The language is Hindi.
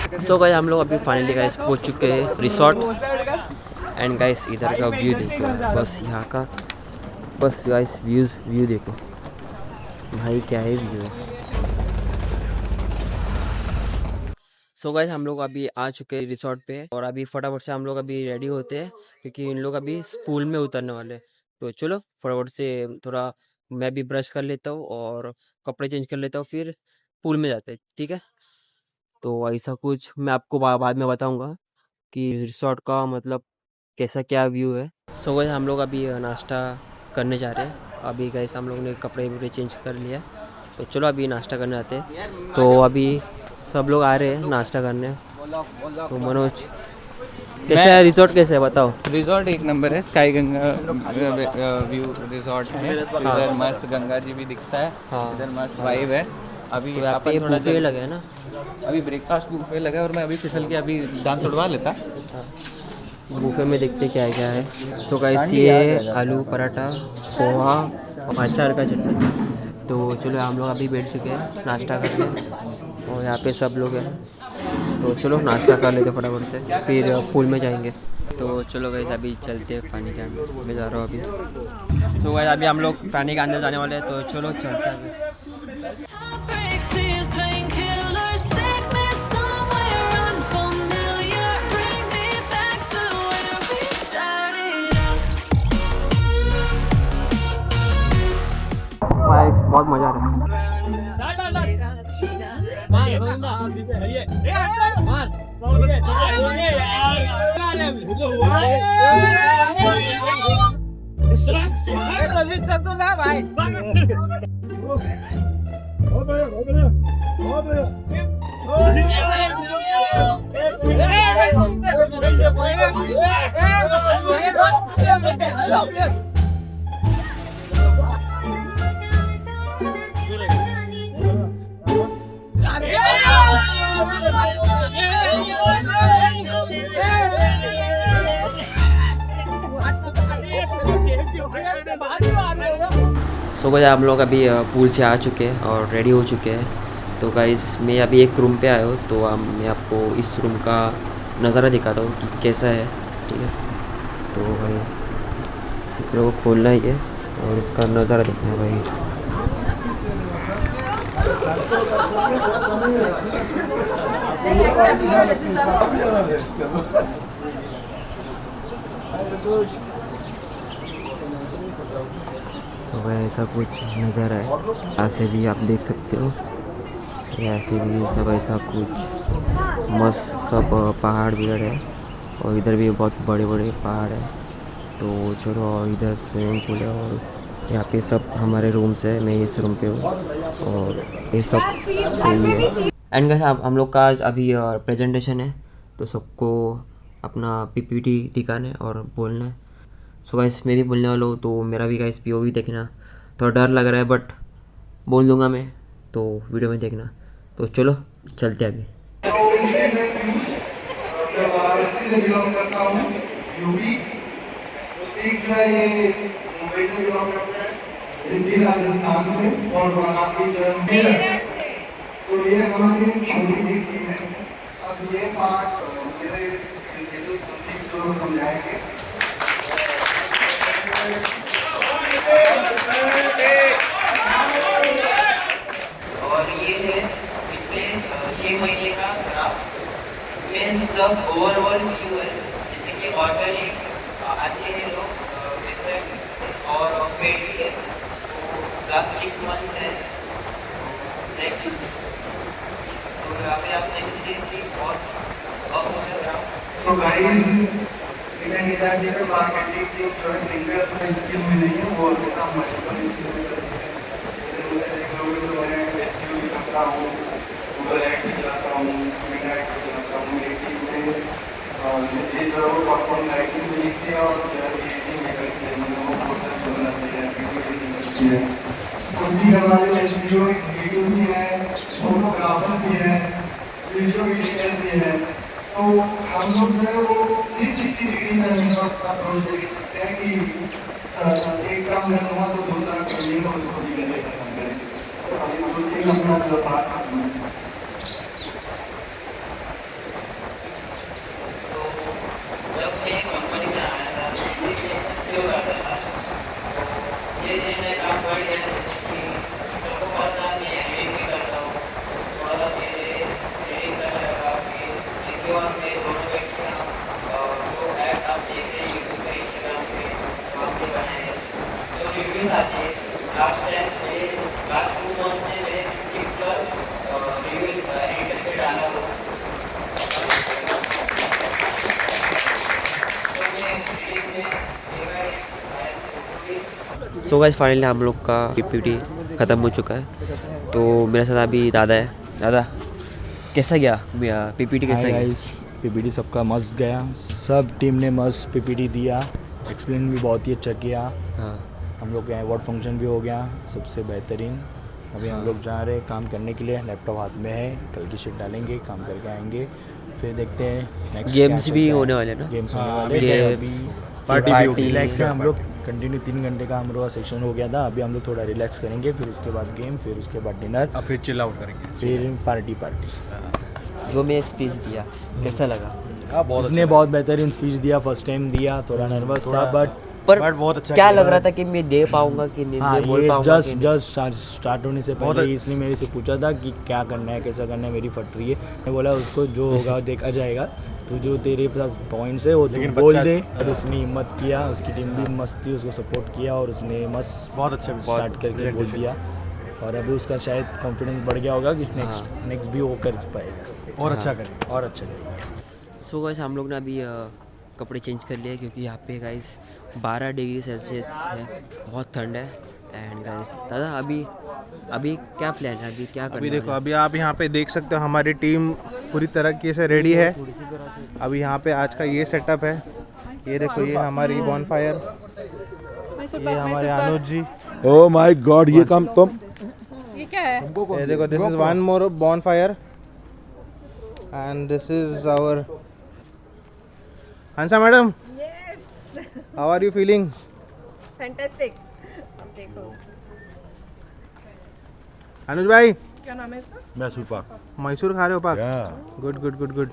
सो गाइस हम लोग अभी फाइनली गाइस पहुंच चुके हैं रिसोर्ट। एंड गाइस इधर का व्यू देखो, बस यहाँ का बस गाइस व्यू देखो भाई, क्या है व्यू है। सो गाइस हम लोग अभी आ चुके हैं रिसोर्ट पे और अभी फटाफट से हम लोग अभी रेडी होते हैं क्योंकि इन लोग अभी स्कूल में उतरने वाले हैं। तो चलो फटाफट से थोड़ा मैं भी ब्रश कर लेता हूँ और कपड़े चेंज कर लेता हूँ, फिर पूल में जाते हैं, ठीक है। तो ऐसा कुछ मैं आपको बाद में बताऊंगा कि रिसोर्ट का मतलब कैसा क्या व्यू है। सो गाइस हम लोग अभी नाश्ता करने जा रहे हैं। अभी गाइस हम लोग ने कपड़े वपड़े चेंज कर लिया, तो चलो अभी नाश्ता करने आते हैं। तो अभी सब लोग आ रहे हैं नाश्ता करने। तो मनोज कैसा है रिसोर्ट, कैसे है बताओ। रिजॉर्ट एक नंबर है, स्काई गंगा व्यू रिजॉर्ट में। इधर मस्त गंगा जी भी दिखता है। हाँ, इधर मस्त वाइब है। अभी तो यहाँ पे अपन थोड़ा बुफे लगे है ना। अभी ब्रेकफास्ट बुफे लगा है और मैं अभी फिसल के अभी दांत तुड़वा लेता। बुफे में देखते क्या क्या है। तो गाइस ये आलू पराठा, पोहा और अचार का चटनी। तो चलो हम लोग अभी बैठ चुके हैं नाश्ता करने और यहाँ पे सब लोग हैं। तो चलो नाश्ता कर लेते फटाफट से, फिर पूल में जाएंगे। तो चलो गाइस अभी चलते हैं पानी के अंदर, मैं जा रहा हूँ अभी। तो गाइस अभी हम लोग पानी के अंदर जाने वाले हैं, तो चलो चलते हैं अभी। बहुत मजा आ रहा है। सो गाइस हम लोग अभी पूल से आ चुके हैं और रेडी हो चुके हैं। तो गाइस मैं अभी एक रूम पे आया हूँ, तो मैं आपको इस रूम का नज़ारा दिखाता हूँ कि कैसा है, ठीक है। तो भाई सिक्र को खोलना ही है और इसका नज़ारा देखना है भाई। तो भाई ऐसा कुछ नज़ारा है, ऐसे भी आप देख सकते हो, ऐसे भी सब ऐसा कुछ मस्त सब पहाड़ बिगड़ है और इधर भी बहुत बड़े बड़े पहाड़ है। तो चलो इधर स्विमिंग पूल है और यहाँ पे सब हमारे रूम्स है, मैं इस रूम पे हूँ और ये सब। एंड गाइस हम लोग का आज अभी प्रेजेंटेशन है, तो सबको अपना पीपीटी दिखाना है और बोलना है। सो गाइस मैं भी बोलने वाला हूँ, तो मेरा भी गाइस पीओवी देखना। थोड़ा डर लग रहा है बट बोल दूँगा मैं, तो वीडियो में देखना। तो चलो चलते हैं अभी। वाराणसी से बिलोंग करता हूँ, यूपी। एक जो है ये मुंबई से बिलोंग करता है, हिंदी राजस्थान से और बाकी जो है। तो ये हमारी छोटी सी टीम है। अब ये पार्ट मेरे संदीप जो समझाएंगे। और ये है पिछले 6 महीने का ग्राफ। इसमें सब ओवरऑल व्यू है, जैसे कि ऑर्गेनिक आते हैं लोग वेबसाइट और पेड भी है। तो लास्ट 6 मंथ है नेक्स्ट। तो यहाँ पे आप देख सकते हैं कि बहुत सो गाइस इन्हें निदान के मार्केटिंग टीम जो है सिंगल स्किल में नहीं है, वो हमेशा मल्टीपल स्किल में चलती है। जैसे मुझे देख लोगे तो मैं एसईओ भी करता हूँ, गूगल एड भी चलाता हूँ, कमेंट एड भी चलाता हूँ। मेरी टीम में ये जो पॉपकॉर्न राइटिंग भी लिखती है और जो है एडिटिंग भी करती है, मतलब वो पोस्टर भी बनाती है, वीडियो एडिटिंग करती है। संदीप हमारे एसईओ एग्जीक्यूटिव भी है, फोटोग्राफर भी है, वीडियो एडिटर भी है। तो हम लोग जो है वो 360 डिग्री में हमेशा अप्रोच लेके चलते हैं कि एक काम नहीं हुआ तो दूसरा करने का उसको भी लेके काम करें। तो अभी सोचिए अपना जो बात सो गाइस फाइनली हम लोग का पीपीटी ख़त्म हो चुका है। तो मेरे साथ अभी दादा है। दादा कैसा गया पीपीटी, कैसा गया? पीपीटी सबका मस्त गया, सब टीम ने मस्त पीपीटी दिया, एक्सप्लेन भी बहुत ही अच्छा किया। हाँ हम लोग का अवार्ड फंक्शन भी हो गया सबसे बेहतरीन। अभी हम लोग जा रहे हैं काम करने के लिए, लैपटॉप हाथ में है, कल की शीट डालेंगे, काम करके आएंगे, फिर देखते हैं नेक्स्ट गेम्स भी होने वाले हैं ना? गेम्स होने वाले गेम्स, हैं। अभी पार्टी पार्टी भी होगी। रिलैक्स है हम लोग, कंटिन्यू 3 घंटे का हम लोग का सेक्शन हो गया था। अभी हम लोग थोड़ा रिलैक्स करेंगे, फिर उसके बाद गेम, फिर उसके बाद डिनर, अब फिर चिल आउट करेंगे। फिर पार्टी। जो मैं स्पीच दिया कैसा लगा? उसने बहुत बेहतरीन स्पीच दिया, फर्स्ट टाइम दिया, थोड़ा नर्वस था बट पर बहुत अच्छा क्या किया। लग रहा था कि मैं दे पाऊंगा कि नहीं हाँ, दे बोल ये पाऊंगा जस्ट कि नहीं? स्टार्ट होने से पहले ही इसने मेरे से पूछा था कि क्या करना है, कैसा करना है, मेरी फट रही है। मैं बोला उसको जो होगा देखा जाएगा, तो जो तेरे पास पॉइंट्स है वो तू बोल दे। और उसने हिम्मत किया, उसकी टीम भी मस्त थी, उसको सपोर्ट किया और उसने मस्त बहुत अच्छा स्टार्ट करके बोल दिया। और अभी उसका शायद कॉन्फिडेंस बढ़ गया होगा कि नेक्स्ट भी वो कर पाएगा और अच्छा करेंगे। और अच्छा करेगा। सो गाइस हम लोग ने अभी कपड़े चेंज कर लिए क्योंकि यहाँ पे गाइस 12 डिग्री सेल्सियस है, बहुत ठंड है। एंड गाइस दादा अभी क्या प्लान है, अभी क्या करना अभी देखो, है? अभी आप यहाँ पे देख सकते हो हमारी टीम पूरी तरीके से रेडी है। अभी यहाँ पे आज का ये सेटअप है, ये देखो, ये हमारी बॉनफायर, ये हमारे अनुज जी, ओह माय गॉड, ये काम तुम ये क्या है? ये देखो, this is one more bonfire and this is our Hansa madam. How are you feeling? Fantastic. अब देखो अनुज भाई, क्या नाम है इसका? मैसूर पाक मैसूर खा रहे हो पाक? या गुड गुड गुड गुड।